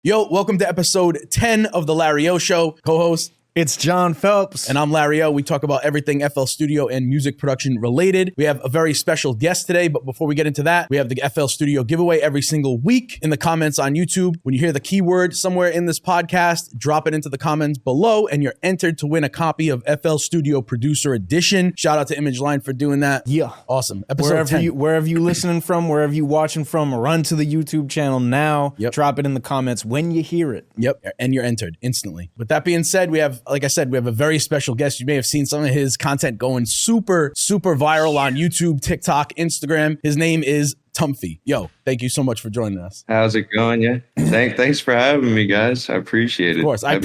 Yo, welcome to episode 10 of the Larry Ohh Show. Co-host, it's John Phelps. And I'm Larry Ohh. We talk about everything FL Studio and music production related. We have a very special guest today, but before we get into that, we have the FL Studio giveaway every single week in the comments on YouTube. When you hear the keyword somewhere in this podcast, drop it into the comments below and you're entered to win a copy of FL Studio Producer Edition. Shout out to Image Line for doing that. Yeah. Awesome. Episode 10. Wherever you listening from, wherever you watching from, run to the YouTube channel now. Yep. Drop it in the comments when you hear it. Yep. And you're entered instantly. With that being said, we have, like I said, we have a very special guest. You may have seen some of his content going super viral on YouTube, TikTok, Instagram. His name is Tumfy. Yo, thank you so much for joining us. How's it going? Yeah. Thanks for having me, guys. I appreciate it. Of course. I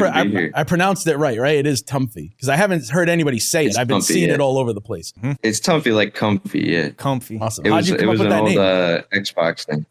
pronounced it right? It is Tumfy because I haven't heard anybody say it. I've been seeing it all over the place. Mm-hmm. It's Tumfy, like comfy. Yeah. Comfy. Awesome. It was an old Xbox thing.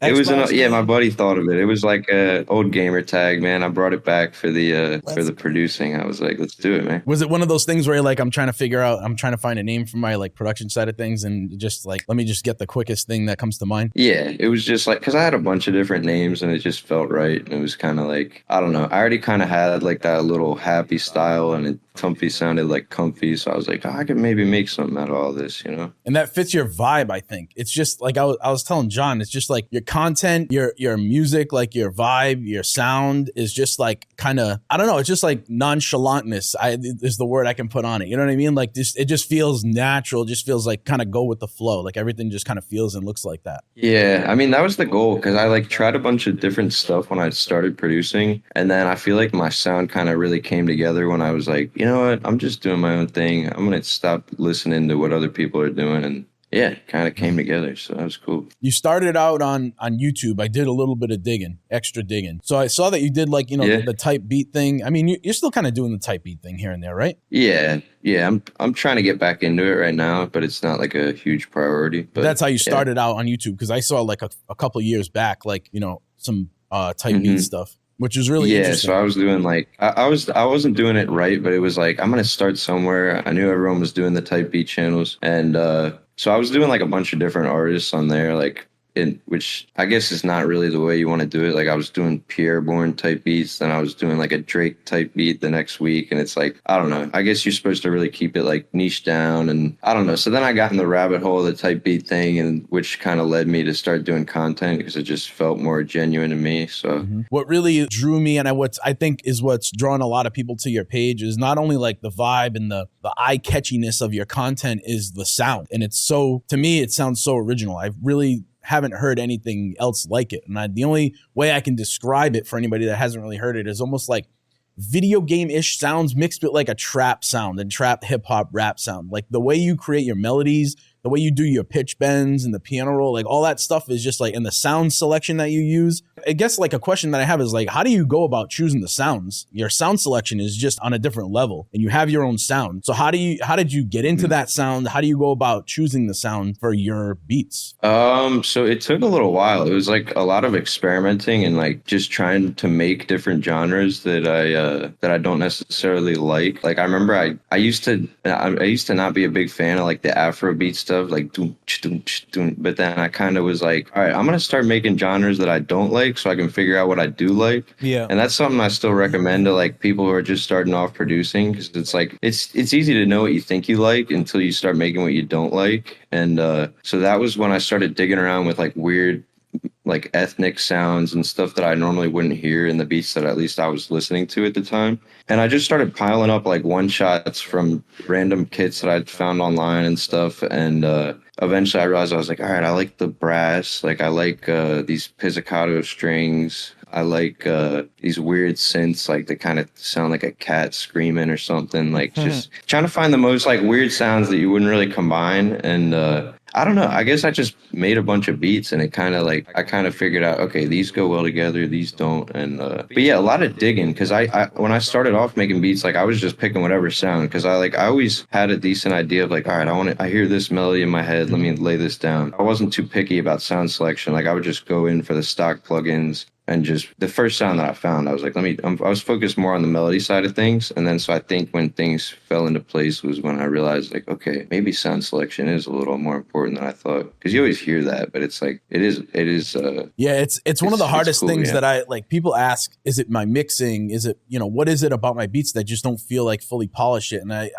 My buddy thought of it. It was like an old gamer tag, man. I brought it back for the producing. I was like, let's do it, man. Was it one of those things where you're like, I'm trying to find a name for my like production side of things and just like, let me just get the quickest thing that comes to mind? Yeah, it was just like, because I had a bunch of different names and it just felt right. And it was kind of like, I don't know. I already kind of had like that little happy style and Tumfy sounded like comfy. So I was like, I could maybe make something out of all this, you know? And that fits your vibe, I think. It's just like, I was telling John, it's just like your content, your music, like your vibe, your sound is just like kind of, I don't know. It's just like nonchalantness is the word I can put on it. You know what I mean? Like it just feels natural. It just feels like kind of go with the flow. Like everything just kind of feels and looks like that. Yeah. I mean, that was the goal because I like tried a bunch of different stuff when I started producing. And then I feel like my sound kind of really came together when I was like, you know what? I'm just doing my own thing. I'm going to stop listening to what other people are doing. And yeah, it kind of came together. So that was cool. You started out on YouTube. I did a little bit of extra digging. So I saw that you did like, the type beat thing. I mean, you're still kind of doing the type beat thing here and there, right? Yeah. I'm trying to get back into it right now, but it's not like a huge priority. But that's how you started out on YouTube. Because I saw like a couple years back, like, some type beat stuff. Which is really interesting. So I was doing like I wasn't doing it right, but it was like I'm gonna start somewhere. I knew everyone was doing the type beat channels, and so I was doing like a bunch of different artists on there, like which I guess is not really the way you want to do it. Like I was doing Pierre Bourne type beats, then I was doing like a Drake type beat the next week, and it's like I don't know. I guess you're supposed to really keep it like niche down, and I don't know. So then I got in the rabbit hole of the type beat thing, and which kind of led me to start doing content because it just felt more genuine to me. So what really drew me, and what I think is what's drawn a lot of people to your page, is not only like the vibe and the eye catchiness of your content, is the sound, and it's so, to me, it sounds so original. I really haven't heard anything else like it. And the only way I can describe it for anybody that hasn't really heard it is almost like video game-ish sounds mixed with like a trap sound and trap hip-hop rap sound. Like the way you create your melodies, the way you do your pitch bends and the piano roll, like all that stuff is just like, and the sound selection that you use. I guess like a question that I have is like, how do you go about choosing the sounds? Your sound selection is just on a different level and you have your own sound. So how did you get into that sound? How do you go about choosing the sound for your beats? So it took a little while. It was like a lot of experimenting and like just trying to make different genres that I don't necessarily like. Like I remember I used to not be a big fan of like the Afrobeat stuff, like doom, but then I kind of was like, all right, I'm gonna start making genres that I don't like so I can figure out what I do like. Yeah. And that's something I still recommend to like people who are just starting off producing, because it's like it's easy to know what you think you like until you start making what you don't like. And so that was when I started digging around with like weird like ethnic sounds and stuff that I normally wouldn't hear in the beats that at least I was listening to at the time. And I just started piling up like one shots from random kits that I'd found online and stuff. And eventually I realized I was like, all right, I like the brass. Like I like these pizzicato strings. I like these weird synths, like they kind of sound like a cat screaming or something. Like just trying to find the most like weird sounds that you wouldn't really combine. And I don't know. I guess I just made a bunch of beats and it kind of like, I kind of figured out, okay, these go well together, these don't. And, but yeah, a lot of digging. Cause I when I started off making beats, like I was just picking whatever sound. Cause I always had a decent idea of like, all right, I hear this melody in my head. Let me lay this down. I wasn't too picky about sound selection. Like I would just go in for the stock plugins and just the first sound that I found, I was like, I was focused more on the melody side of things. And then so I think when things fell into place was when I realized like, okay, maybe sound selection is a little more important than I thought. Because you always hear that, but it's like it is yeah, it's one of the hardest cool, things yeah. that I like. People ask, is it my mixing? Is it, what is it about my beats that just don't feel like fully polish it? And I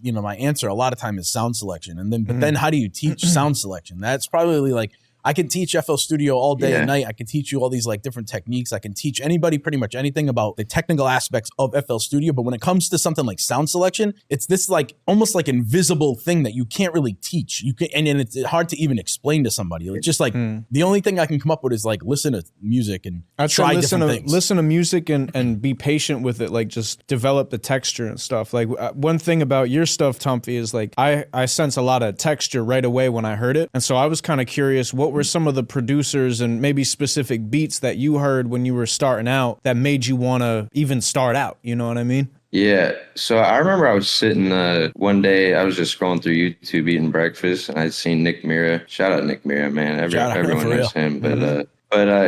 my answer a lot of time is sound selection. And then, but then how do you teach sound selection? That's probably like, I can teach FL Studio all day and night. I can teach you all these like different techniques. I can teach anybody pretty much anything about the technical aspects of FL Studio. But when it comes to something like sound selection, it's this like almost like invisible thing that you can't really teach. You can, and it's hard to even explain to somebody. It's just like the only thing I can come up with is like listen to music and try different things. Listen to music and be patient with it. Like just develop the texture and stuff. Like one thing about your stuff, Tumfy, is like I sense a lot of texture right away when I heard it. And so I was kind of curious, what were some of the producers and maybe specific beats that you heard when you were starting out that made you want to even start out? You know what I mean? Yeah. So I remember I was sitting one day, I was just scrolling through YouTube eating breakfast, and I'd seen Nick Mira. Shout out Nick Mira, man. Everyone knows him. But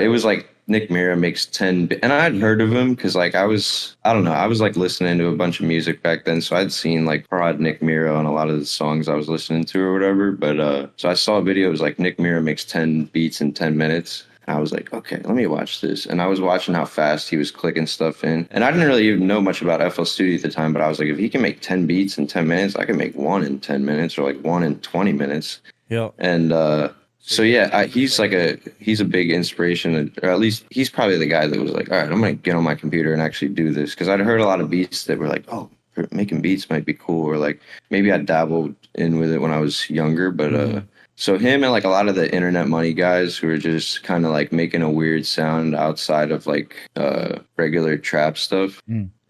it was like Nick Mira makes 10, and I'd heard of him because like I was like listening to a bunch of music back then, so I'd seen like prod Nick Mira on a lot of the songs I was listening to or whatever. But so I saw a video, it was like Nick Mira makes 10 beats in 10 minutes. I was like, okay, let me watch this. And I was watching how fast he was clicking stuff in. And I didn't really even know much about FL Studio at the time, but I was like, if he can make 10 beats in 10 minutes, I can make one in 10 minutes or like one in 20 minutes. Yeah. And so yeah, he's a big inspiration, or at least he's probably the guy that was like, all right, I'm gonna get on my computer and actually do this, because I'd heard a lot of beats that were like, oh, making beats might be cool, or like maybe I dabbled in with it when I was younger, but so him and like a lot of the internet money guys who are just kind of like making a weird sound outside of like regular trap stuff.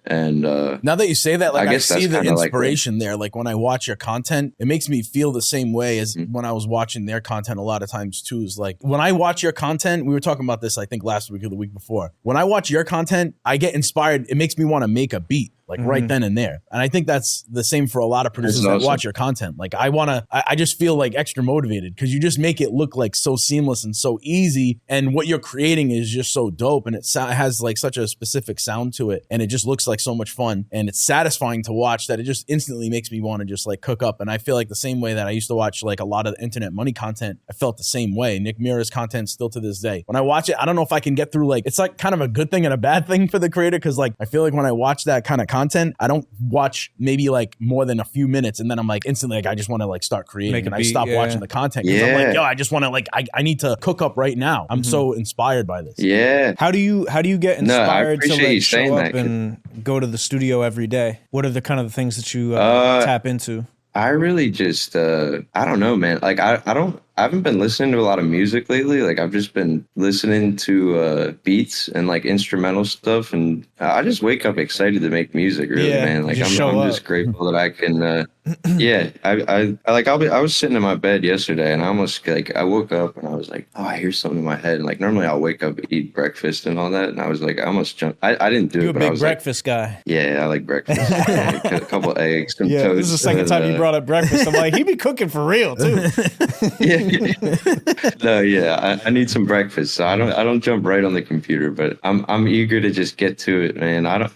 And now that you say that, like I see the inspiration like, there. Like when I watch your content, it makes me feel the same way as when I was watching their content a lot of times too. Is like when I watch your content, we were talking about this I think last week or the week before. When I watch your content, I get inspired. It makes me want to make a beat. Like right then and there. And I think that's the same for a lot of producers that watch your content. Like I just feel like extra motivated because you just make it look like so seamless and so easy. And what you're creating is just so dope. And it has like such a specific sound to it. And it just looks like so much fun. And it's satisfying to watch that it just instantly makes me want to just like cook up. And I feel like the same way that I used to watch like a lot of internet money content, I felt the same way. Nick Mira's content still to this day. When I watch it, I don't know if I can get through like, it's like kind of a good thing and a bad thing for the creator. Cause like, I feel like when I watch that kind of content, I don't watch maybe like more than a few minutes and then I'm like instantly like I just want to like start creating and I stop watching the content because I'm like, yo, I just want to like I need to cook up right now. I'm so inspired by this. Yeah. How do you get inspired to like show up that, and go to the studio every day? What are the kind of things that you tap into? I really just I don't know, man. Like I haven't been listening to a lot of music lately. Like I've just been listening to beats and like instrumental stuff, and I just wake up excited to make music. Really, man. Like I'm just grateful that I can. I was sitting in my bed yesterday, and I almost like I woke up and I was like, oh, I hear something in my head. And like normally I'll wake up, eat breakfast and all that, and I was like, I almost jumped. I didn't do it, but I was breakfast guy. Yeah, I like breakfast. Like a couple eggs, some toast. This is the second time you brought up breakfast. I'm like, he be cooking for real too. I need some breakfast, so I don't jump right on the computer, but I'm eager to just get to it, man. I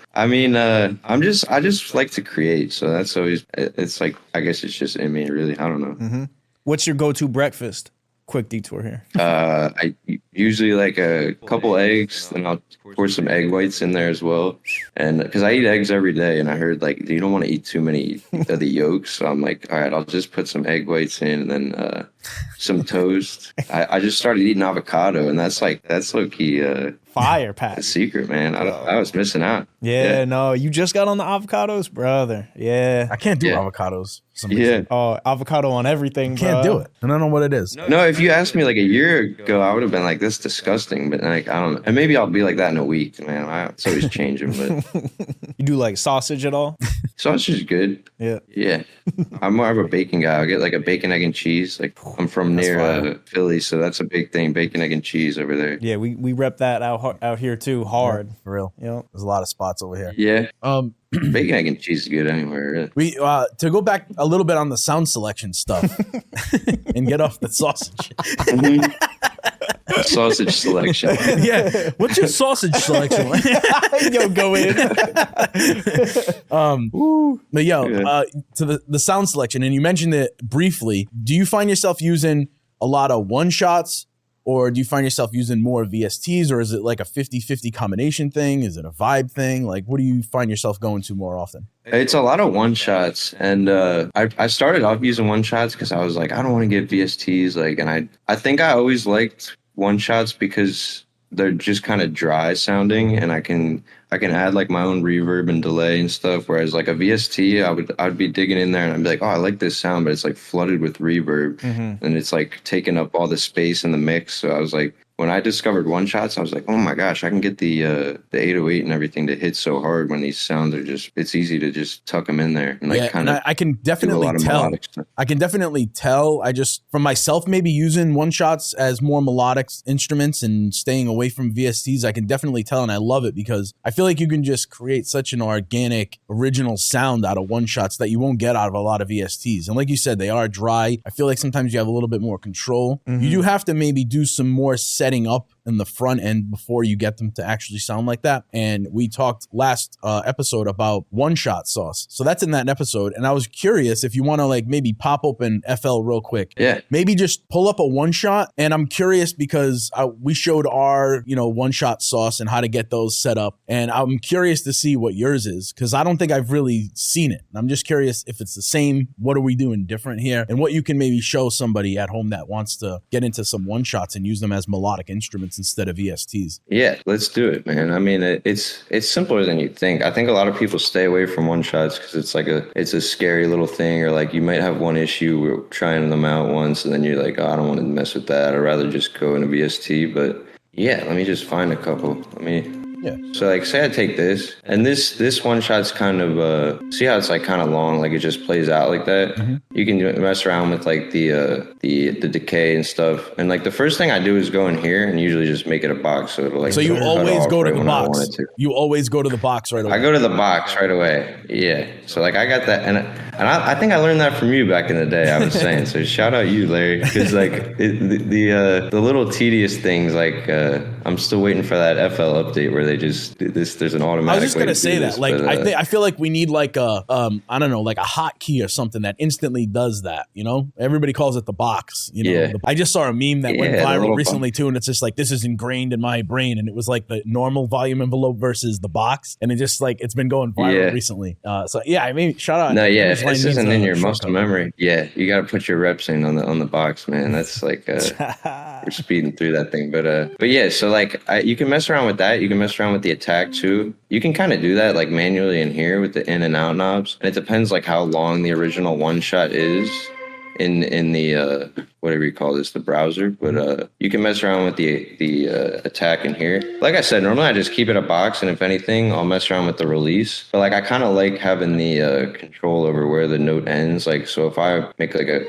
just like to create, so that's always, it's like, I guess it's just in me, really. I don't know. What's your go-to breakfast? Quick detour here. I usually like a couple eggs, then I'll pour some egg whites in there as well. And because I eat eggs every day, and I heard like you don't want to eat too many of the yolks, so I'm like, all right, I'll just put some egg whites in, and then some toast. I just started eating avocado, and that's low key fire, Pat. A secret, man. I was missing out. Yeah, no, you just got on the avocados, brother. Yeah, I can't do avocados. Oh, avocado on everything, bro. Can't do it. I don't know what it is. No, if you asked me like a year ago, I would have been like, "This is disgusting." But like, I don't know. And maybe I'll be like that in a week, man. It's always changing. But you do like sausage at all? Sausage is good. Yeah. I'm more of a bacon guy. I'll get like a bacon, egg, and cheese. Like I'm from near Philly, so that's a big thing. Bacon, egg, and cheese over there. Yeah, we rep that out here too, hard. For real. Yep. There's a lot of spots over here. Yeah. Bacon, egg, and cheese is good anywhere. Really. We to go back a little bit on the sound selection stuff and get off the sausage. Sausage selection. Yeah. What's your sausage selection like? Yo, go in. But to the sound selection, and you mentioned it briefly. Do you find yourself using a lot of one shots, or do you find yourself using more VSTs, or is it like a 50-50 combination thing? Is it a vibe thing? Like, what do you find yourself going to more often? It's a lot of one shots, and I started off using one shots because I was like, I don't want to get VSTs, like, and I think I always liked one shots because they're just kind of dry sounding, and I can add like my own reverb and delay and stuff. Whereas like a VST, I'd be digging in there and I'd be like, oh, I like this sound, but it's like flooded with reverb, and it's like taking up all the space in the mix. So I was like, when I discovered one shots, I was like, oh my gosh, I can get the 808 and everything to hit so hard when these sounds are just, it's easy to just tuck them in there and like kind of. I can definitely tell. I can definitely tell. I just, from myself, maybe using one shots as more melodic instruments and staying away from VSTs, I can definitely tell, and I love it because I feel like you can just create such an organic, original sound out of one shots that you won't get out of a lot of VSTs. And like you said, they are dry. I feel like sometimes you have a little bit more control. You do have to maybe do some more setting up in the front end before you get them to actually sound like that. And we talked last episode about one shot sauce. So that's in that episode. And I was curious if you want to like maybe pop open FL real quick. Yeah. Maybe just pull up a one shot. And I'm curious because we showed our, one shot sauce and how to get those set up. And I'm curious to see what yours is because I don't think I've really seen it. I'm just curious if it's the same. What are we doing different here? And what you can maybe show somebody at home that wants to get into some one shots and use them as melodic instruments instead of VSTs. Yeah, let's do it, man. I mean, it's simpler than you think. I think a lot of people stay away from one shots because it's like it's a scary little thing, or like you might have one issue with trying them out once and then you're like, oh, I don't want to mess with that. I'd rather just go in a VST. But yeah, let me just find a couple. Yeah. So like, say I take this, and this one shot's kind of see how it's like kind of long, like it just plays out like that. You can mess around with like the decay and stuff. And like the first thing I do is go in here and usually just make it a box, so it'll like. So you always go to the box. You always go to the box right away. I go to the box right away. Yeah. So like I got that, and I think I learned that from you back in the day. I was saying. So shout out you, Larry, because like the little tedious things, like I'm still waiting for that FL update where they just do this. There's an automatic. I was just way gonna to say do that. this, Like but, I feel like we need like a I don't know, like a hotkey or something that instantly does that. Everybody calls it the box. Yeah. I just saw a meme that went Yeah, the viral little recently too, and it's just like this is ingrained in my brain, and it was like the normal volume envelope versus the box, and it just like it's been going viral recently. So yeah, I mean, shout out. No, yeah, if this isn't in your muscle memory, yeah, you got to put your reps in on the box, man. That's like we're speeding through that thing, but yeah. So like, you can mess around with that. You can mess around with the attack too. You can kind of do that like manually in here with the in and out knobs, and it depends like how long the original one shot is in the whatever you call this, the browser. But you can mess around with the attack in here. Like I said, normally I just keep it a box, and if anything, I'll mess around with the release. But like I kind of like having the control over where the note ends. Like, so if I make like a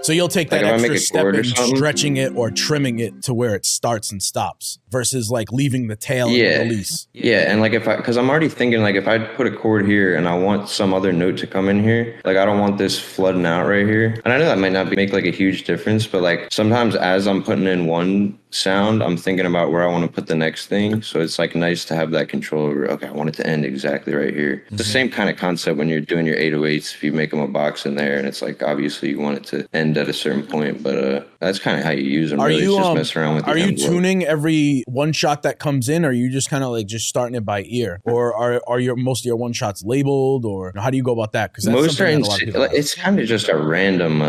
So you'll take that Like if I extra make a step chord or in something? stretching it or trimming it to where it starts and stops versus like leaving the tail in the release. Yeah, and like because I'm already thinking like if I put a chord here and I want some other note to come in here, like I don't want this flooding out right here. And I know that might not make like a huge difference, but like sometimes as I'm putting in one sound, I'm thinking about where I want to put the next thing. So it's like nice to have that control over, okay, I want it to end exactly right here. It's the same kind of concept when you're doing your 808s. If you make them a box in there, and it's like obviously you want it to end at a certain point, but that's kind of how you use them. Are really. you It's just messing around with the are you envelope. tuning every one shot that comes in, or are you just kind of like just starting it by ear, or are your most of your one shots labeled, or how do you go about that? Because Most are in C. It's kind of just a random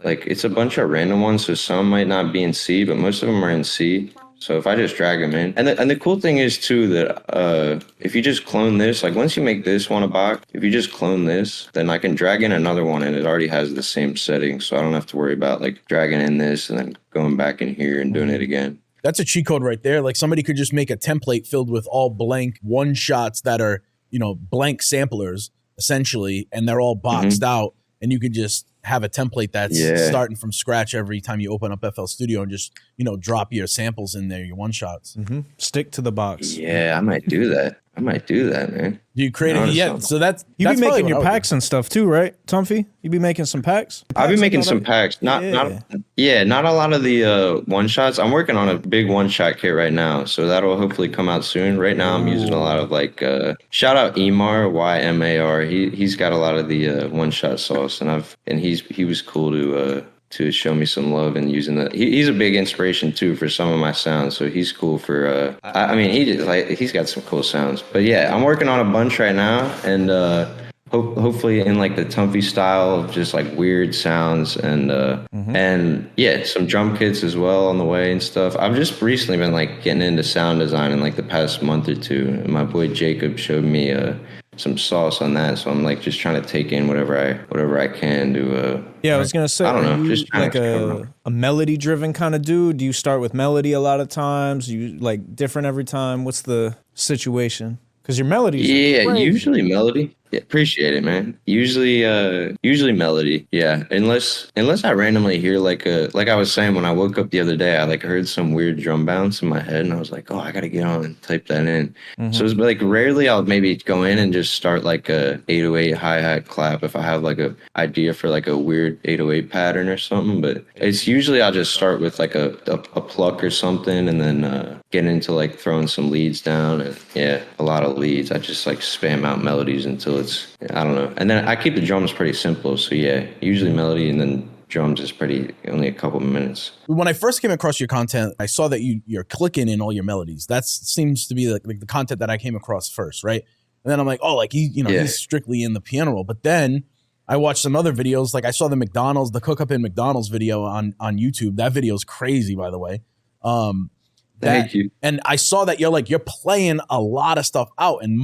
like it's a bunch of random ones, so some might not be in C, but most of them are in C. So if I just drag them in, and the cool thing is too that if you just clone this, like once you make this one a box, if you just clone this, then I can drag in another one and it already has the same setting, so I don't have to worry about like dragging in this and then going back in here and doing it again. That's a cheat code right there. Like somebody could just make a template filled with all blank one shots that are, blank samplers essentially, and they're all boxed out, and you could just have a template that's starting from scratch every time you open up FL Studio and just, drop your samples in there, your one shots. Stick to the box. Yeah, I might do that. I might do that, man. Do you create it? Yeah. So that's You be probably making what your I would packs and stuff too, right, Tumfy? You be making some packs? I've been making some packs. Not a lot of the one shots. I'm working on a big one shot kit right now, so that'll hopefully come out soon. Right now, I'm using a lot of like shout out Emar Ymar. He's got a lot of the one shot sauce, and he was cool to show me some love and using that. He's a big inspiration too for some of my sounds, so he's cool for. I mean, he's got some cool sounds. But yeah, I'm working on a bunch right now, and hopefully in like the Tumfy style of just like weird sounds and yeah, some drum kits as well on the way and stuff. I've just recently been like getting into sound design in like the past month or two, and my boy Jacob showed me some sauce on that, so I'm like just trying to take in whatever I can to I was gonna say, I don't know, you just trying like to a melody driven kind of dude? Do you start with melody a lot of times? You like different every time? What's the situation? Because your melodies are crazy. Usually melody. Yeah, appreciate it, man. Usually melody. Yeah, unless I randomly hear like I was saying when I woke up the other day, I like heard some weird drum bounce in my head, and I was like, oh, I gotta get on and type that in. So it's like rarely I'll maybe go in and just start like a 808 hi-hat clap if I have like a idea for like a weird 808 pattern or something. But it's usually I'll just start with like a pluck or something, and then get into like throwing some leads down, and yeah, a lot of leads. I just like spam out melodies until it's, I don't know. And then I keep the drums pretty simple. So yeah, usually melody and then drums is only a couple minutes. When I first came across your content, I saw that you're clicking in all your melodies. That seems to be like the content that I came across first, right? And then I'm like, oh, like he's strictly in the piano roll. But then I watched some other videos. Like I saw the cook up in McDonald's video on YouTube. That video is crazy, by the way. Thank you. And I saw that you're playing a lot of stuff out, and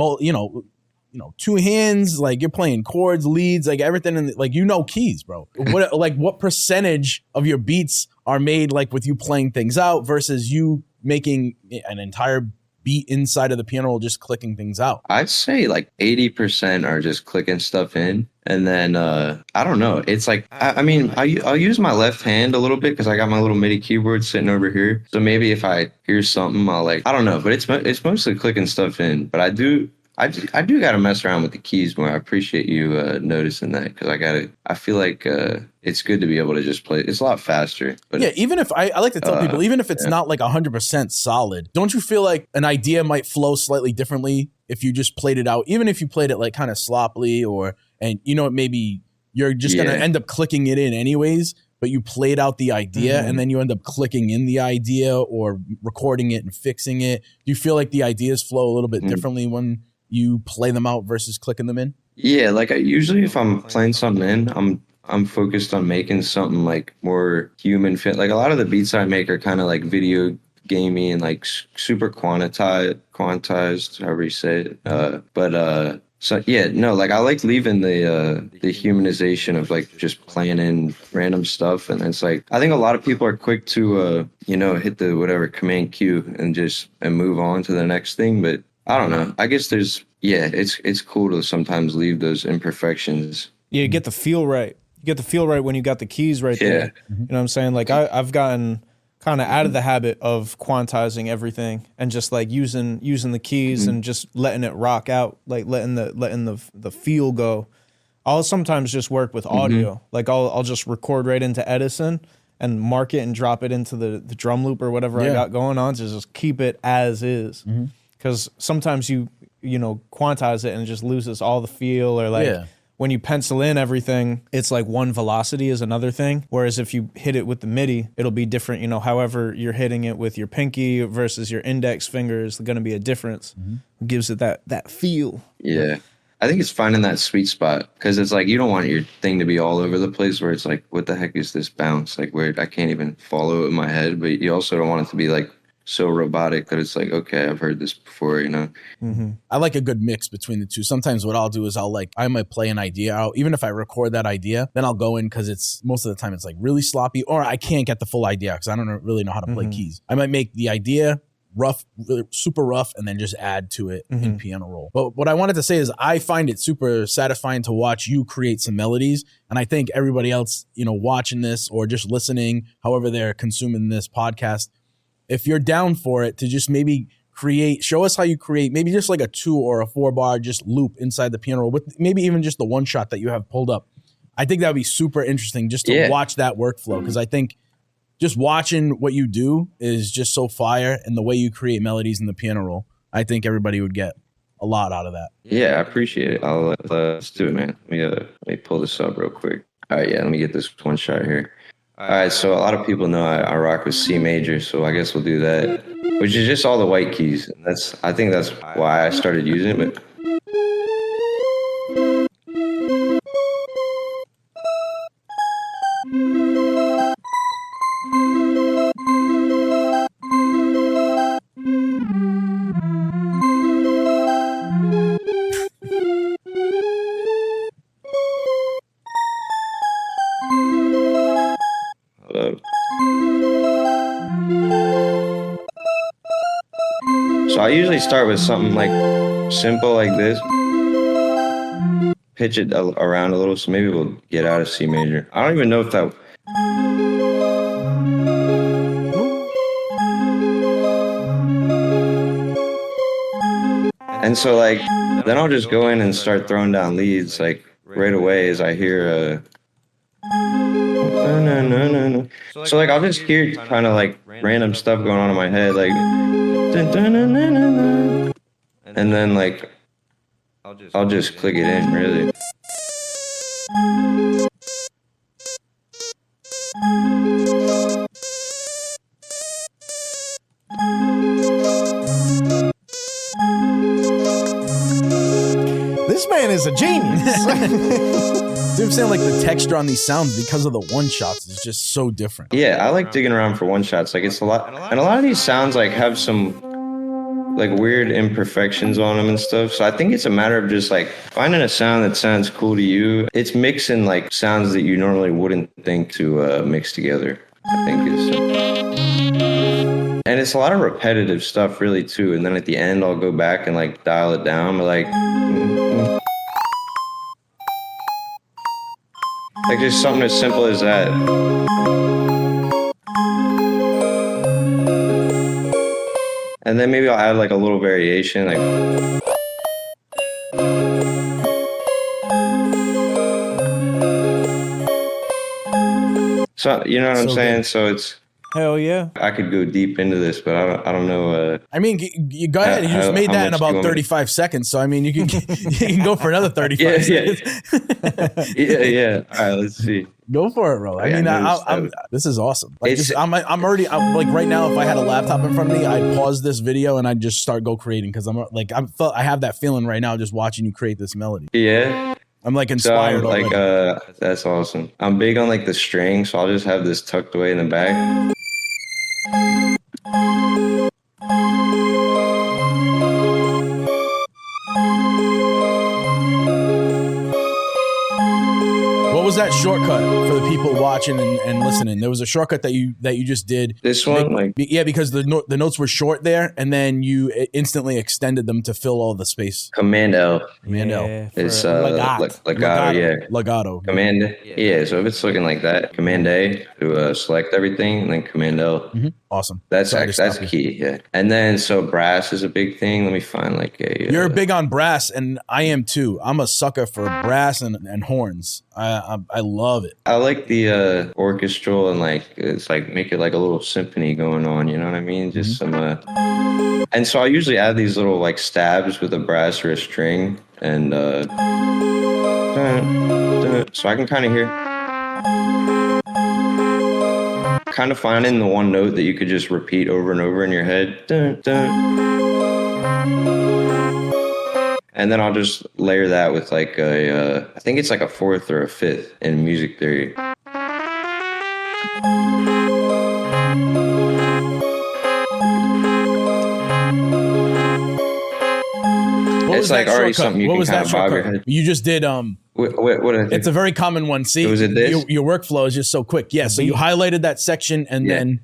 two hands, like you're playing chords, leads, like everything, and like keys, bro. What percentage of your beats are made like with you playing things out versus you making an entire beat inside of the piano roll, just clicking things out? I'd say like 80% are just clicking stuff in. And then, I don't know. It's like, I'll use my left hand a little bit because I got my little MIDI keyboard sitting over here. So maybe if I hear something, I'll like, I don't know, but it's mostly clicking stuff in. But I do got to mess around with the keys more. I appreciate you noticing that, because I feel like it's good to be able to just play. It's a lot faster. But yeah, even if I like to tell people, even if it's not like 100% solid, don't you feel like an idea might flow slightly differently if you just played it out, even if you played it like kind of sloppily, and maybe you're just going to end up clicking it in anyways, but you played out the idea and then you end up clicking in the idea or recording it and fixing it. Do you feel like the ideas flow a little bit differently when you play them out versus clicking them in? Yeah, like usually if I'm playing something in, I'm focused on making something like more human fit. Like a lot of the beats I make are kind of like video gamey and like super quantized, however you say it. So yeah, no, like I like leaving the humanization of like just playing in random stuff, and it's like I think a lot of people are quick to hit the whatever command Q and move on to the next thing, but I don't know. I guess it's cool to sometimes leave those imperfections. Yeah, you get the feel right. You get the feel right when you got the keys right there. You know what I'm saying? Like I've gotten kind of out of the habit of quantizing everything and just like using the keys and just letting it rock out, like letting the feel go. I'll sometimes just work with audio. Like I'll just record right into Edison and mark it and drop it into the drum loop or whatever I got going on to just keep it as is. Because sometimes you quantize it and it just loses all the feel, or like when you pencil in everything, it's like one velocity is another thing. Whereas if you hit it with the MIDI, it'll be different. However you're hitting it with your pinky versus your index finger is going to be a difference. It gives it that feel. Yeah. I think it's finding that sweet spot, because it's like you don't want your thing to be all over the place where it's like, what the heck is this bounce? Like where I can't even follow it in my head, but you also don't want it to be like so robotic that it's like, okay, I've heard this before, I like a good mix between the two. Sometimes what I'll do is I might play an idea out. Even if I record that idea, then I'll go in, because it's most of the time it's like really sloppy, or I can't get the full idea because I don't really know how to play keys. I might make the idea rough, super rough, and then just add to it in piano roll. But what I wanted to say is I find it super satisfying to watch you create some melodies. And I think everybody else, watching this or just listening, however they're consuming this podcast, if you're down for it, to just maybe show us how you create maybe just like a 2 or a 4 bar just loop inside the piano roll with maybe even just the one shot that you have pulled up. I think that would be super interesting just to watch that workflow, because I think just watching what you do is just so fire, and the way you create melodies in the piano roll, I think everybody would get a lot out of that. Yeah, I appreciate it. Let's do it, man. Let me pull this up real quick. All right, let me get this one shot here. All right, so a lot of people know I rock with C major, so I guess we'll do that, which is just all the white keys. I think that's why I started using it, but so I usually start with something like simple like this, pitch it around a little, so maybe we'll get out of C major. I don't even know if that... And so like, then I'll just go in and start throwing down leads like right away as I hear so like I'll just hear kind of like random stuff going on in my head, like, and then like I'll just click it in, really. This man is a genius. I'm saying, like, the texture on these sounds because of the one shots is just so different. Yeah, I like digging around for one shots. Like, it's a lot, and a lot of these sounds like have some like weird imperfections on them and stuff. So I think it's a matter of just like finding a sound that sounds cool to you. It's mixing like sounds that you normally wouldn't think to mix together, I think is. And it's a lot of repetitive stuff really too. And then at the end, I'll go back and like dial it down, but like just something as simple as that. And then maybe I'll add like a little variation, like. So, you know what I'm saying? Good. So it's. Hell yeah. I could go deep into this, but I don't know. I mean, you go ahead. You just made that in about 35 seconds. So, I mean, you can go for another 35 seconds. Yeah. All right, let's see. Go for it, bro. I mean, this is awesome. Like, I'm like right now, if I had a laptop in front of me, I'd pause this video and I'd just start creating, because I have that feeling right now just watching you create this melody. Yeah. I'm like inspired. So that's awesome. I'm big on like the string, so I'll just have this tucked away in the back. What was that shortcut for the people watching and listening? There was a shortcut that you just did. This one, because the notes were short there, and then you instantly extended them to fill all the space. Command L. Command L. It's legato. Yeah. Legato. Command. Yeah. So if it's looking like that, Command A to select everything, and then Command L. Mm-hmm. Awesome. That's key. Yeah. And then so brass is a big thing. Let me find like a. You're big on brass, and I am too. I'm a sucker for brass and horns. I love it. I like the orchestral and like it's like make it like a little symphony going on. You know what I mean? Just some. And so I usually add these little like stabs with a brass or a string, and so I can kind of hear. Kind of finding the one note that you could just repeat over and over in your head. Dun, dun. And then I'll just layer that with like I think it's like a fourth or a fifth in music theory. It's like already something you can kind of bob your head. You just did what I think? It's a very common one. See, Was it this? Your workflow is just so quick. Yeah. So you highlighted that section and then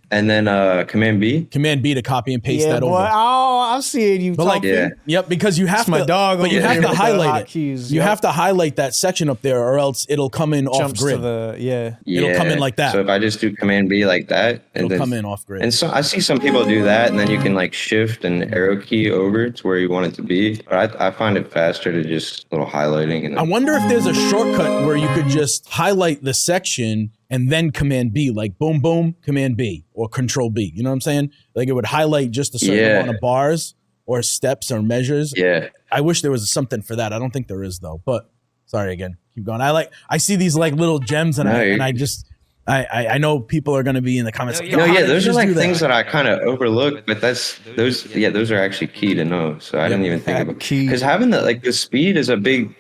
Command B. Command B to copy and paste Yeah, that boy. over. Oh, I'm seeing you. But like, Yeah. yep, because you have That's to. my dog but over you have here to with the highlight it. hotkeys, You yep. have to highlight that section up there, or else it'll come in off Jumps to grid. the It'll come in like that. So if I just do Command B like that, It'll come in off grid. And so I see some people do that, and then you can like shift an arrow key over to where you want it to be. But I find it faster to just a little highlighting. And I wonder if there's a shortcut where you could just highlight the section and then Command B, like boom, boom, Command B or Control B. You know what I'm saying? Like it would highlight just a certain amount of bars or steps or measures. Yeah. I wish there was something for that. I don't think there is though. But sorry again. Keep going. I see these like little gems and I know people are going to be in the comments. Like, those are like things that I kind of overlook, but those are actually key to know. So I didn't even think about key. Because having the speed is a big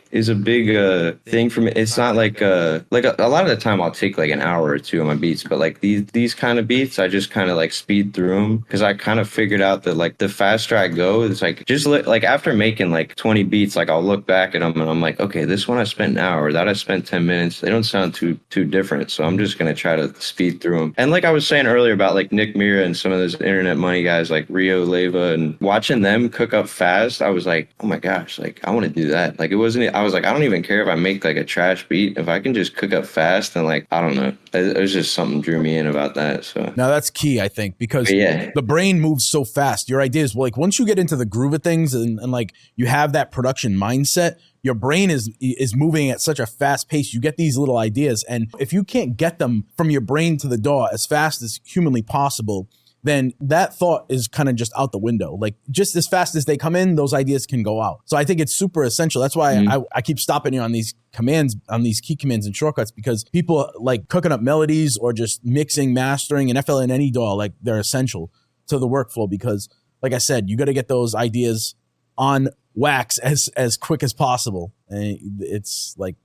thing for me. It's not like a lot of the time I'll take like an hour or two on my beats, but like these kind of beats, I just kind of like speed through them because I kind of figured out that like the faster I go, it's like just like after making like 20 beats, like I'll look back at them and I'm like, okay, this one I spent an hour, that I spent 10 minutes. They don't sound too different, so I'm just gonna try to speed through them. And like I was saying earlier about like Nick Mira and some of those internet money guys like Rio Leva, and watching them cook up fast, I was like, oh my gosh, like I want to do that. Like I was like, I don't even care if I make like a trash beat. If I can just cook up fast, and like, I don't know. It was just something drew me in about that. So now that's key, I think, because the brain moves so fast. Your idea is like once you get into the groove of things and like you have that production mindset, your brain is moving at such a fast pace. You get these little ideas, and if you can't get them from your brain to the DAW as fast as humanly possible, then that thought is kind of just out the window. Like just as fast as they come in, those ideas can go out. So I think it's super essential. That's why I keep stopping you on these commands, on these key commands and shortcuts, because people like cooking up melodies or just mixing, mastering, and FL in any DAW, like they're essential to the workflow because, like I said, you got to get those ideas on wax as quick as possible. And it's like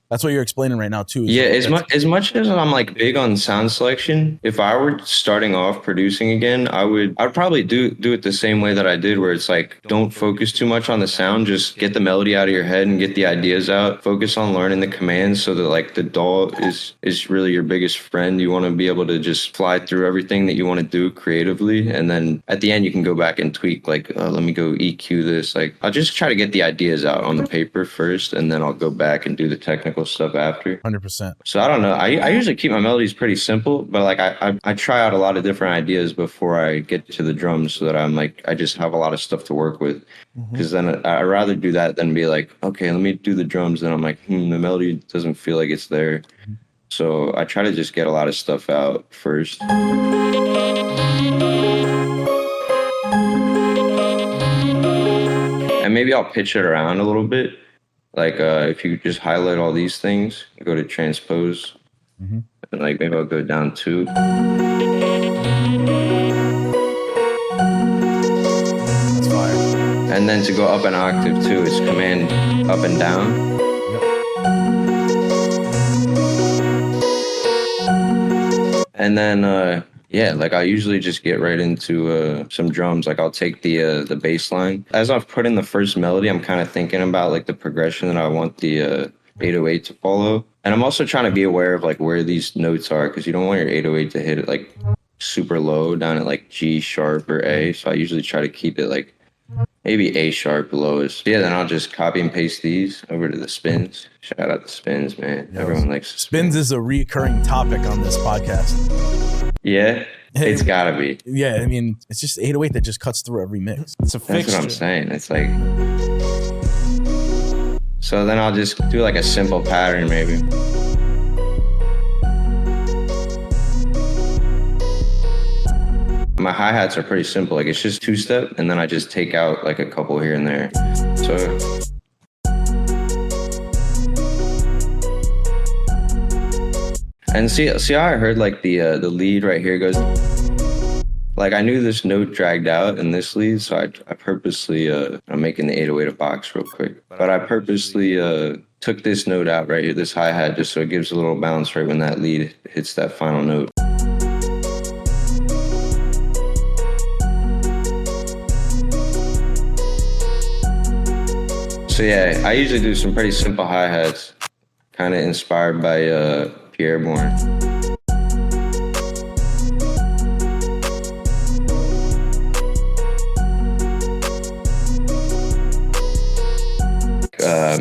that's what you're explaining right now too. Yeah, as much as I'm like big on sound selection, if I were starting off producing again, I'd probably do it the same way that I did, where it's like don't focus too much on the sound, just get the melody out of your head and get the ideas out. Focus on learning the commands so that like the DAW is really your biggest friend. You want to be able to just fly through everything that you want to do creatively, and then at the end you can go back and tweak. Like let me go EQ this. Like I'll just try to get the ideas out on the paper first, and then I'll go back and do the technical stuff after. 100%. So I don't know. I usually keep my melodies pretty simple, but like I try out a lot of different ideas before I get to the drums, so that I'm like I just have a lot of stuff to work with. Because then I'd rather do that than be like, okay, let me do the drums. Then I'm like, the melody doesn't feel like it's there. So I try to just get a lot of stuff out first. And maybe I'll pitch it around a little bit. Like if you just highlight all these things, go to transpose, and like maybe I'll go down 2. That's fire. And then to go up an octave too, it's command up and down. And then like I usually just get right into some drums. Like I'll take the bass line. As I've put in the first melody, I'm kind of thinking about like the progression that I want the 808 to follow. And I'm also trying to be aware of like where these notes are, because you don't want your 808 to hit it like super low down at like G sharp or A. So I usually try to keep it like maybe A sharp lowest. Yeah, then I'll just copy and paste these over to the spins. Shout out the spins, man. Yes. Everyone likes spins is a recurring topic on this podcast. Yeah, it's gotta be. Yeah, I mean, it's just 808 that just cuts through every mix. It's a fixture. That's what I'm saying. It's like, so then I'll just do like a simple pattern maybe. My hi-hats are pretty simple. Like it's just 2-step, and then I just take out like a couple here and there. So and see how I heard like the lead right here goes. Like I knew this note dragged out in this lead, so I purposely I'm making the 808 a box real quick, but I purposely took this note out right here, this hi-hat, just so it gives a little bounce right when that lead hits that final note. So yeah, I usually do some pretty simple hi-hats, kind of inspired by Pierre Bourne.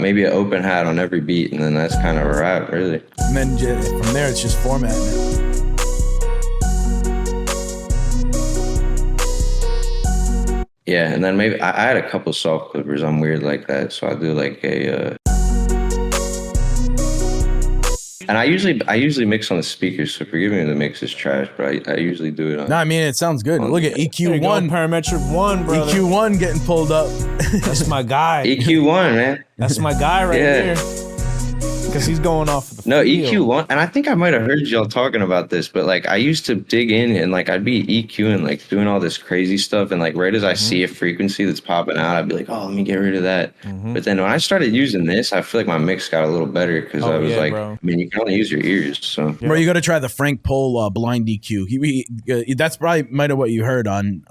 Maybe an open hat on every beat, and then that's kind of a wrap, really. And then from there, it's just formatting it. Yeah, and then maybe I had a couple soft clippers. I'm weird like that, so I do like a. And I usually mix on the speakers, so forgive me if the mix is trash, but I usually do it on. No, I mean, it sounds good. Look at EQ1. Parametric 1, brother. EQ1 getting pulled up. That's my guy. EQ1, man. That's my guy right here. Because he's going off of the field. EQ1, and I think I might have heard y'all talking about this, but like I used to dig in and like I'd be EQing, like doing all this crazy stuff, and like right as I see a frequency that's popping out, I'd be like, oh, let me get rid of that. But then when I started using this, I feel like my mix got a little better because I was like, bro. I mean, you can only use your ears, so. Bro, you got to try the Frank Pohl blind EQ. That's probably might have what you heard on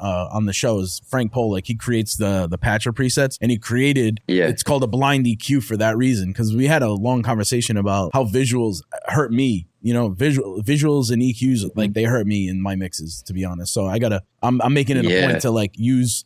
the show is Frank Pohl. Like he creates the patcher presets, and he created. It's called a blind EQ for that reason, because we had a long conversation about how visuals hurt me. You know, visuals and EQs, like they hurt me in my mixes, to be honest. So I'm making it a point to like use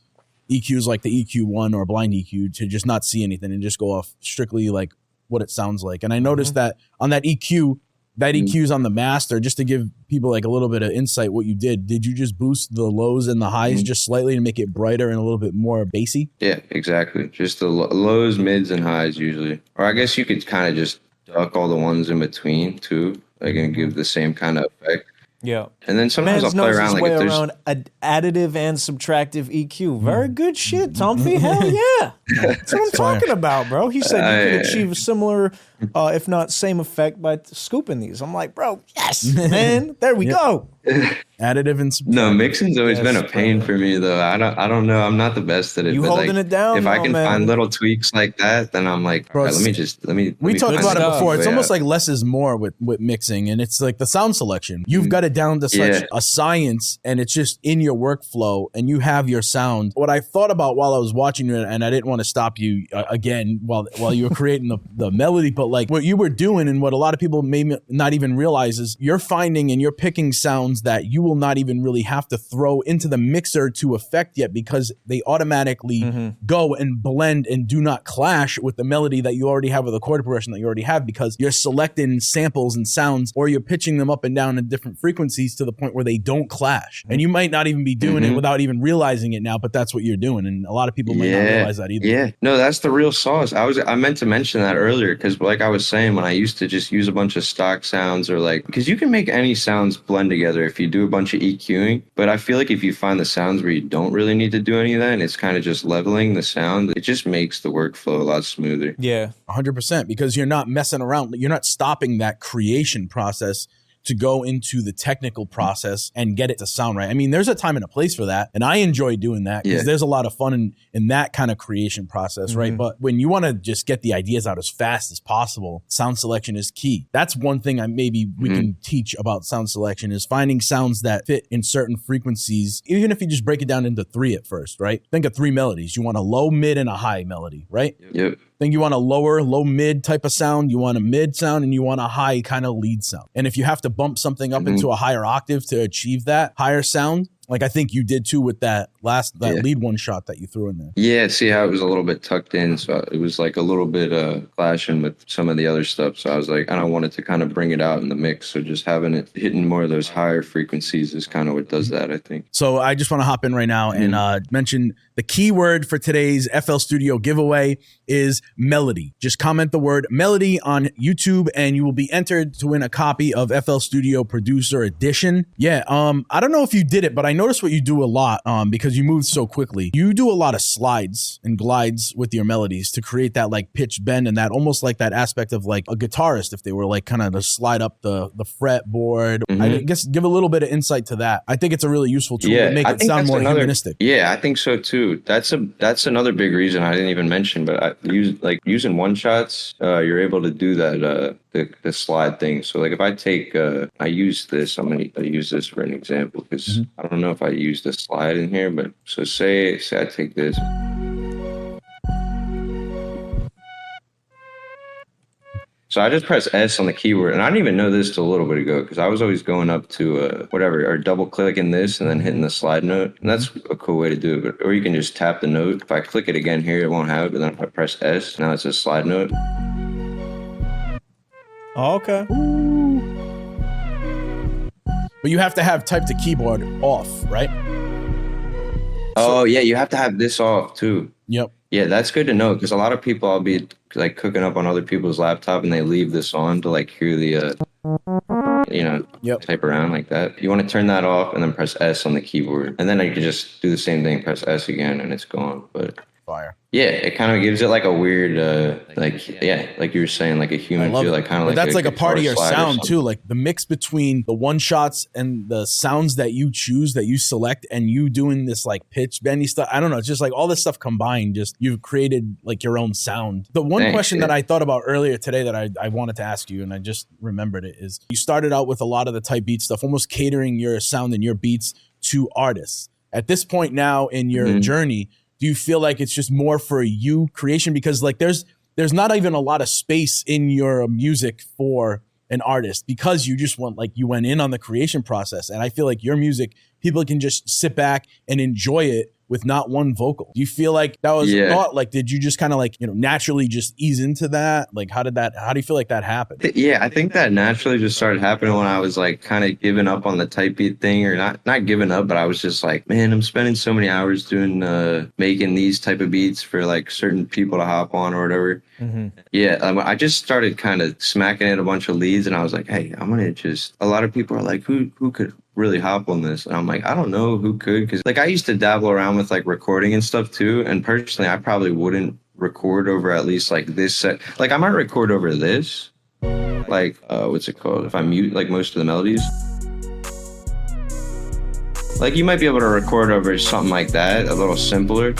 EQs like the EQ1 or blind EQ to just not see anything and just go off strictly like what it sounds like. And I noticed that on that EQ's on the master, just to give people like a little bit of insight what you did you just boost the lows and the highs just slightly to make it brighter and a little bit more bassy? Yeah, exactly. Just the lows, mids, and highs usually. Or I guess you could kind of just duck all the ones in between too, like and give the same kind of effect. Yeah. And then sometimes I'll play around like if there's additive and subtractive EQ. Very good shit, Tumfy. Hell yeah. That's what I'm talking about, bro. He said you could achieve a similar, if not same effect by scooping these. I'm like, bro, yes, man. There we go. Additive and subtractive. No, mixing's always been a pain for me though. I don't know. I'm not the best at it. You but holding like, it down? If I can find little tweaks like that, then I'm like, bro, all right, let me. We talked about it before. It's almost like like less is more with mixing, and it's like the sound selection. You've got it down to such a science, and it's just in your workflow, and you have your sound. What I thought about while I was watching you, and I didn't want to stop you again while you were creating the melody, but like what you were doing, and what a lot of people may not even realize is you're finding and you're picking sounds that you will not even really have to throw into the mixer to affect yet, because they automatically go and blend and do not clash with the melody that you already have or the chord progression that you already have, because you're selecting samples and sounds, or you're pitching them up and down in different frequencies to the point where they don't clash. And you might not even be doing it without even realizing it now, but that's what you're doing. And a lot of people might not realize that either. Yeah, no, that's the real sauce. I meant to mention that earlier, because like I was saying, when I used to just use a bunch of stock sounds, or like, because you can make any sounds blend together if you do a bunch of EQing, but I feel like if you find the sounds where you don't really need to do any of that, and it's kind of just leveling the sound, it just makes the workflow a lot smoother. Yeah, 100%, because you're not messing around. You're not stopping that creation process to go into the technical process and get it to sound right. I mean, there's a time and a place for that, and I enjoy doing that because there's a lot of fun in that kind of creation process, right? But when you want to just get the ideas out as fast as possible, sound selection is key. That's one thing we can teach about sound selection, is finding sounds that fit in certain frequencies, even if you just break it down into 3 at first, right? Think of 3 melodies. You want a low, mid, and a high melody, right? Yep. Then you want a low mid type of sound, you want a mid sound, and you want a high kind of lead sound. And if you have to bump something up into a higher octave to achieve that higher sound, like I think you did too with that lead one shot that you threw in there. Yeah, see how it was a little bit tucked in, so it was like a little bit clashing with some of the other stuff. So I was like, I don't want it to kind of bring it out in the mix. So just having it hitting more of those higher frequencies is kind of what does that, I think. So I just want to hop in right now and mention the keyword for today's FL Studio giveaway is melody. Just comment the word melody on YouTube and you will be entered to win a copy of FL Studio Producer Edition. Yeah, I don't know if you did it, but I noticed what you do a lot because you move so quickly. You do a lot of slides and glides with your melodies to create that like pitch bend and that almost like that aspect of like a guitarist if they were like kind of to slide up the fretboard. I guess give a little bit of insight to that. I think it's a really useful tool to make it sound more humanistic. Yeah, I think so too. That's another big reason I didn't even mention, but I use like using one shots, you're able to do that the slide thing. So like if I take I use this, I'm gonna use this for an example because I don't know if I use the slide in here, but so say I take this. So I just press S on the keyboard, and I didn't even know this till a little bit ago because I was always going up to whatever or double clicking this and then hitting the slide note, and that's a cool way to do it. But, or you can just tap the note. If I click it again here, it won't have it. But then if I press S, now it's a slide note. Oh, okay. But you have to have type to keyboard off, right? Oh yeah, you have to have this off too. Yep. Yeah, that's good to know because a lot of people I'll be like cooking up on other people's laptop and they leave this on to like hear the type around like that. You want to turn that off and then press S on the keyboard, and then you can just do the same thing, press S again, and it's gone. But fire. Yeah, it kind of gives it like a weird, like you were saying, like a human feel, like kind of like. But that's like a part of your slide sound too, like the mix between the one shots and the sounds that you choose, that you select, and you doing this like pitch bendy stuff. I don't know, it's just like all this stuff combined. Just you've created like your own sound. The one question that I thought about earlier today that I wanted to ask you, and I just remembered it, is you started out with a lot of the type beat stuff, almost catering your sound and your beats to artists. At this point now in your journey, do you feel like it's just more for you creation? Because like there's not even a lot of space in your music for an artist, because you just you went in on the creation process. And I feel like your music, people can just sit back and enjoy it with not one vocal. Do you feel like that was a thought? Like, did you just kind of like, naturally just ease into that? Like, how do you feel like that happened? Yeah, I think that naturally just started happening when I was like kind of giving up on the type beat thing, or not giving up, but I was just like, man, I'm spending so many hours doing, making these type of beats for like certain people to hop on or whatever. Yeah, I just started kind of smacking at a bunch of leads, and I was like, hey, I'm going to just, a lot of people are like, who could really hop on this? And I'm like, I don't know who could, because like I used to dabble around with like recording and stuff too, and personally I probably wouldn't record over at least like this set. Like I might record over this, like what's it called, if I mute like most of the melodies. Like you might be able to record over something like that, a little simpler.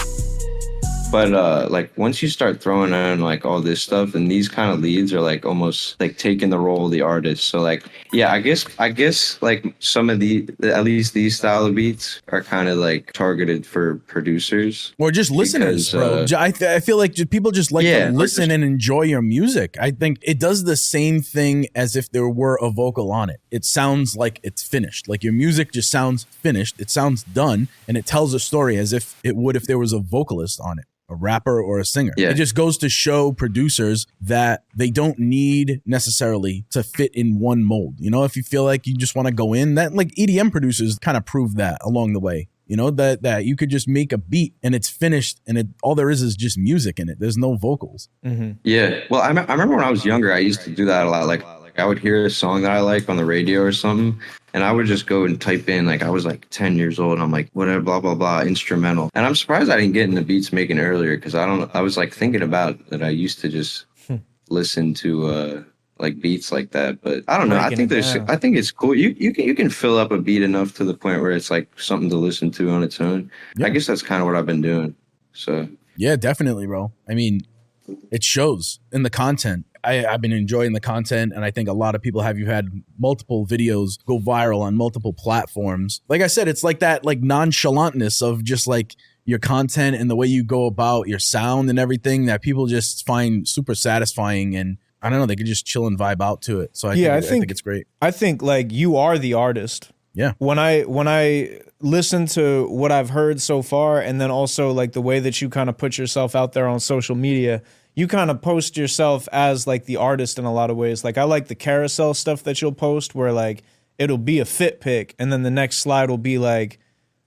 But like once you start throwing on like all this stuff, and these kind of leads are like almost like taking the role of the artist. So like, yeah, I guess like some of at least these style of beats are kind of like targeted for producers or just listeners, bro. I feel like people just like to listen and enjoy your music. I think it does the same thing as if there were a vocal on it. It sounds like it's finished. Like your music just sounds finished. It sounds done, and it tells a story as if it would if there was a vocalist on it, a rapper or a singer. It just goes to show producers that they don't need necessarily to fit in one mold. If you feel like you just want to go in, that like EDM producers kind of proved that along the way. That you could just make a beat and it's finished, and all there is just music in it. There's no vocals. Yeah. Well, I remember when I was younger, I used to do that a lot. Like I would hear a song that I like on the radio or something, and I would just go and type in, like I was like 10 years old, and I'm like, whatever, blah, blah, blah, instrumental. And I'm surprised I didn't get into beats making earlier, because I was like thinking about that I used to just listen to like beats like that. But I don't know. I think it's cool. You can fill up a beat enough to the point where it's like something to listen to on its own. Yeah. I guess that's kind of what I've been doing. So yeah, definitely, bro. I mean, it shows in the content. I've been enjoying the content, and I think a lot of people you've had multiple videos go viral on multiple platforms. Like I said, it's like that like nonchalantness of just like your content and the way you go about your sound and everything that people just find super satisfying, and I don't know, they could just chill and vibe out to it. So I think it's great. I think like you are the artist. Yeah. When I listen to what I've heard so far, and then also like the way that you kind of put yourself out there on social media, you kind of post yourself as like the artist in a lot of ways. Like I like the carousel stuff that you'll post where like it'll be a fit pick, and then the next slide will be like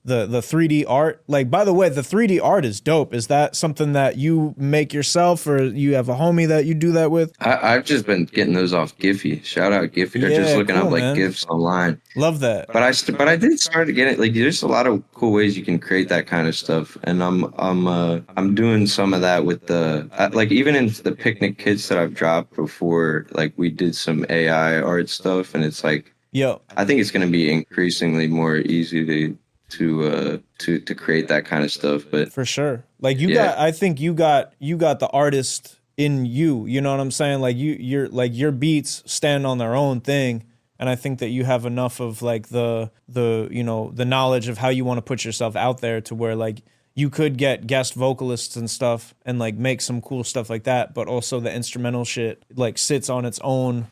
the 3D art. Like, by the way, the 3D art is dope. Is that something that you make yourself, or you have a homie that you do that with? I've just been getting those off Giphy. Shout out Giphy. Or just looking up like GIFs online. Love that. But I did start to get it. Like, there's a lot of cool ways you can create that kind of stuff, and I'm doing some of that with the like even in the picnic kits that I've dropped before. Like we did some AI art stuff, and it's like, I think it's going to be increasingly more easy to create that kind of stuff. But for sure, like I think you got the artist in you. You know what I'm saying? Like you're like your beats stand on their own thing, and I think that you have enough of like the knowledge of how you want to put yourself out there to where like you could get guest vocalists and stuff and like make some cool stuff like that, but also the instrumental shit like sits on its own,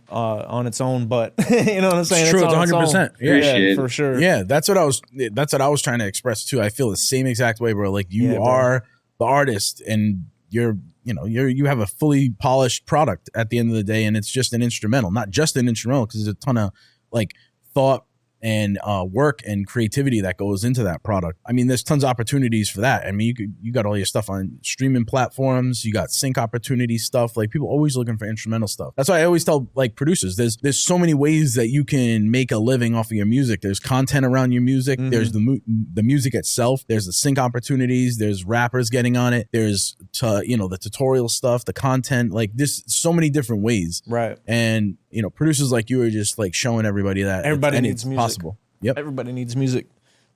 on its own butt. You know what I'm saying? It's true. It's 100%. Yeah, for sure. Yeah, that's what I was trying to express too. I feel the same exact way, bro. Like you are the artist, and you have a fully polished product at the end of the day, and it's just an instrumental, not just an instrumental, because there's a ton of like thought and work and creativity that goes into that product. I mean, there's tons of opportunities for that. I mean, you got all your stuff on streaming platforms. You got sync opportunity stuff. Like people always looking for instrumental stuff. That's why I always tell like producers, there's so many ways that you can make a living off of your music. There's content around your music. Mm-hmm. There's the music itself. There's the sync opportunities. There's rappers getting on it. There's the tutorial stuff, the content. Like there's so many different ways. Right. And producers like you are just like showing everybody that everybody needs music. Possible. Yep. Everybody needs music.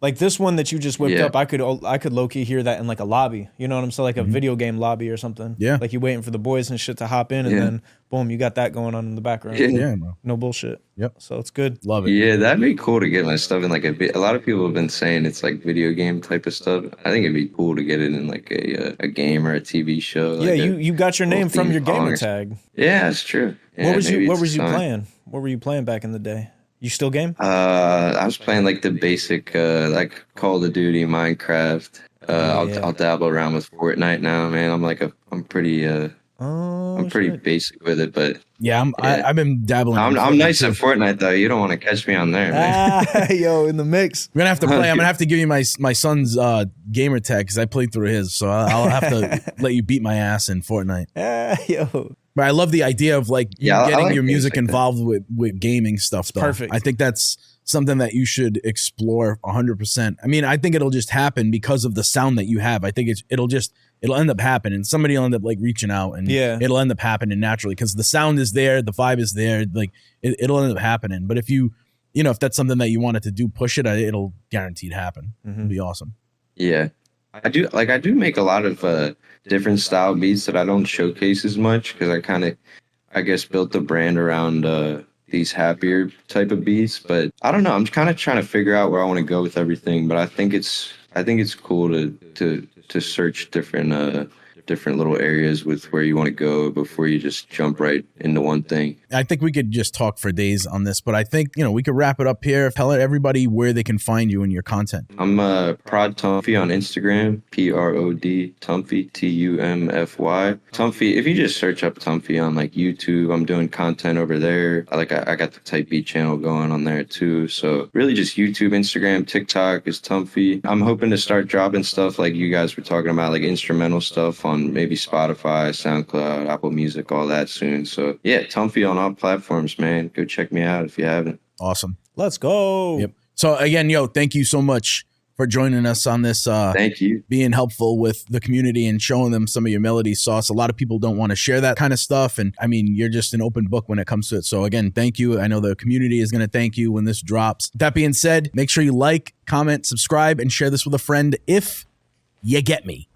Like this one that you just whipped up, I could low key hear that in like a lobby. You know what I'm saying? Like a video game lobby or something. Yeah. Like you waiting for the boys and shit to hop in, and then boom, you got that going on in the background. Yeah, bro. No bullshit. Yep. So it's good. Love it. Yeah, that'd be cool to get my stuff in like a lot of people have been saying it's like video game type of stuff. I think it'd be cool to get it in like a game or a TV show. Like you got your name from your gamer song. tag. Yeah, that's true. Yeah, what was you playing? What were you playing back in the day? You still game? I was playing like the basic like Call of Duty, Minecraft. I'll dabble around with Fortnite now, man. I'm pretty basic with it, but I've been dabbling. I'm nice at Fortnite though. You don't want to catch me on there, man. Yo, in the mix. We're gonna have to play. I'm gonna have to give you my son's gamer tag because I played through his, so I'll have to let you beat my ass in Fortnite. Yo. But I love the idea of like getting like your music like involved with gaming stuff. Though. Perfect. I think that's something that you should explore 100%. I mean, I think it'll just happen because of the sound that you have. I think it'll end up happening. Somebody will end up like reaching out, and it'll end up happening naturally because the sound is there, the vibe is there. Like it'll end up happening. But if if that's something that you wanted to do, push it. It'll guaranteed happen. Mm-hmm. It'll be awesome. Yeah. I do make a lot of different style beats that I don't showcase as much because I guess built the brand around these happier type of beats. But I don't know. I'm kind of trying to figure out where I want to go with everything. But I think it's cool to search different little areas with where you want to go before you just jump right into one thing. I think we could just talk for days on this, but I think, we could wrap it up here. Tell everybody where they can find you and your content. I'm Prod Tumfy on Instagram, PROD Tumfy, TUMFY. Tumfy, if you just search up Tumfy on like YouTube, I'm doing content over there. I got the Type Beat channel going on there too. So really just YouTube, Instagram, TikTok is Tumfy. I'm hoping to start dropping stuff like you guys were talking about, like instrumental stuff on maybe Spotify, SoundCloud, Apple Music, all that soon. So yeah, Tumfy on all platforms, man. Go check me out if you haven't. Awesome. Let's go. Yep. So again, thank you so much for joining us on this. Thank you. Being helpful with the community and showing them some of your melody sauce. A lot of people don't want to share that kind of stuff. And I mean, you're just an open book when it comes to it. So again, thank you. I know the community is going to thank you when this drops. That being said, make sure you like, comment, subscribe, and share this with a friend if you get me.